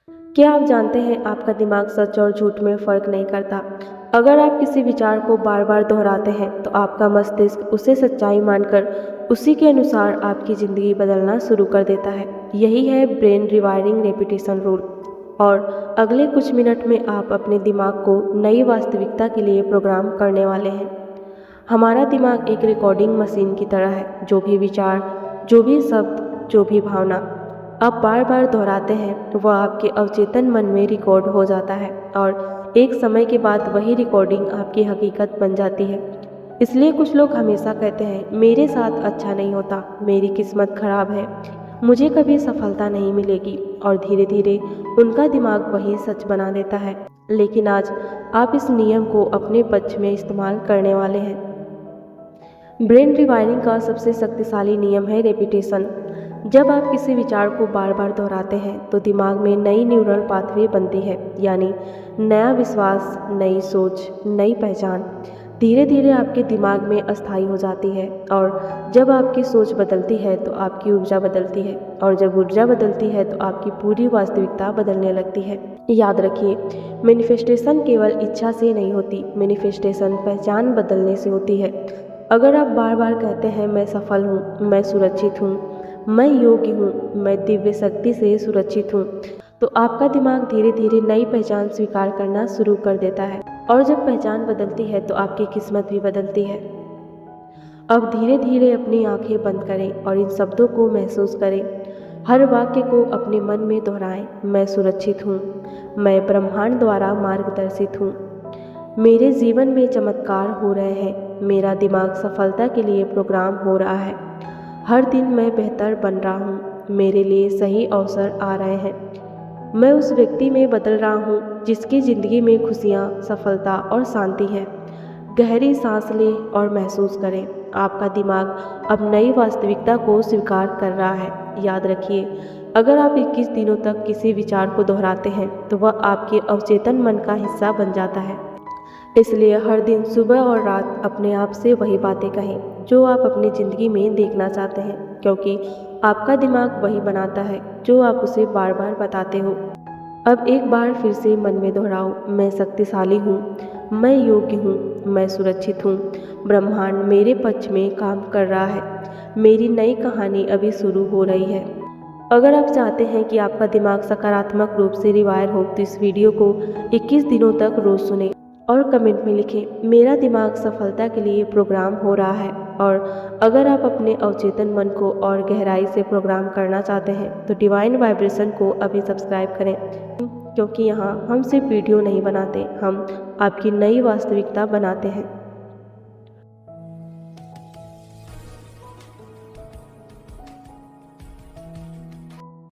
क्या आप जानते हैं आपका दिमाग सच और झूठ में फ़र्क नहीं करता। अगर आप किसी विचार को बार बार दोहराते हैं तो आपका मस्तिष्क उसे सच्चाई मानकर उसी के अनुसार आपकी ज़िंदगी बदलना शुरू कर देता है। यही है ब्रेन रिवायरिंग रेपिटेशन रूल। और अगले कुछ मिनट में आप अपने दिमाग को नई वास्तविकता के लिए प्रोग्राम करने वाले हैं। हमारा दिमाग एक रिकॉर्डिंग मशीन की तरह है। जो भी विचार, जो भी शब्द, जो भी भावना आप बार बार दोहराते हैं वह आपके अवचेतन मन में रिकॉर्ड हो जाता है और एक समय के बाद वही रिकॉर्डिंग आपकी हकीकत बन जाती है। इसलिए कुछ लोग हमेशा कहते हैं मेरे साथ अच्छा नहीं होता, मेरी किस्मत खराब है, मुझे कभी सफलता नहीं मिलेगी, और धीरे धीरे उनका दिमाग वही सच बना देता है। लेकिन आज आप इस नियम को अपने पक्ष में इस्तेमाल करने वाले हैं। ब्रेन रिवायरिंग का सबसे शक्तिशाली नियम है रेपिटेशन। जब आप किसी विचार को बार बार दोहराते हैं तो दिमाग में नई न्यूरल पाथवे बनती है, यानी नया विश्वास, नई सोच, नई पहचान धीरे धीरे आपके दिमाग में अस्थायी हो जाती है। और जब आपकी सोच बदलती है तो आपकी ऊर्जा बदलती है, और जब ऊर्जा बदलती है तो आपकी पूरी वास्तविकता बदलने लगती है। याद रखिए, मैनिफेस्टेशन केवल इच्छा से नहीं होती, मैनिफेस्टेशन पहचान बदलने से होती है। अगर आप बार बार कहते हैं मैं सफल हूँ, मैं सुरक्षित हूँ, मैं योग्य हूँ, मैं दिव्य शक्ति से सुरक्षित हूँ, तो आपका दिमाग धीरे धीरे नई पहचान स्वीकार करना शुरू कर देता है। और जब पहचान बदलती है तो आपकी किस्मत भी बदलती है। अब धीरे धीरे अपनी आंखें बंद करें और इन शब्दों को महसूस करें। हर वाक्य को अपने मन में दोहराएं। मैं सुरक्षित हूँ, मैं ब्रह्मांड द्वारा मार्गदर्शित हूँ, मेरे जीवन में चमत्कार हो रहे हैं, मेरा दिमाग सफलता के लिए प्रोग्राम हो रहा है, हर दिन मैं बेहतर बन रहा हूँ, मेरे लिए सही अवसर आ रहे हैं, मैं उस व्यक्ति में बदल रहा हूँ जिसकी ज़िंदगी में खुशियाँ, सफलता और शांति है। गहरी सांस लें और महसूस करें, आपका दिमाग अब नई वास्तविकता को स्वीकार कर रहा है। याद रखिए, अगर आप 21 दिनों तक किसी विचार को दोहराते हैं तो वह आपके अवचेतन मन का हिस्सा बन जाता है। इसलिए हर दिन सुबह और रात अपने आप से वही बातें कहें जो आप अपनी ज़िंदगी में देखना चाहते हैं, क्योंकि आपका दिमाग वही बनाता है जो आप उसे बार बार बताते हो। अब एक बार फिर से मन में दोहराओ, मैं शक्तिशाली हूँ, मैं योग्य हूँ, मैं सुरक्षित हूँ, ब्रह्मांड मेरे पक्ष में काम कर रहा है, मेरी नई कहानी अभी शुरू हो रही है। अगर आप चाहते हैं कि आपका दिमाग सकारात्मक रूप से रिवायर हो तो इस वीडियो को 21 दिनों तक रोज़ सुनें और कमेंट में लिखें मेरा दिमाग सफलता के लिए प्रोग्राम हो रहा है। और अगर आप अपने अवचेतन मन को और गहराई से प्रोग्राम करना चाहते हैं तो डिवाइन वाइब्रेशन को अभी सब्सक्राइब करें, क्योंकि यहाँ हम सिर्फ वीडियो नहीं बनाते, हम आपकी नई वास्तविकता बनाते हैं।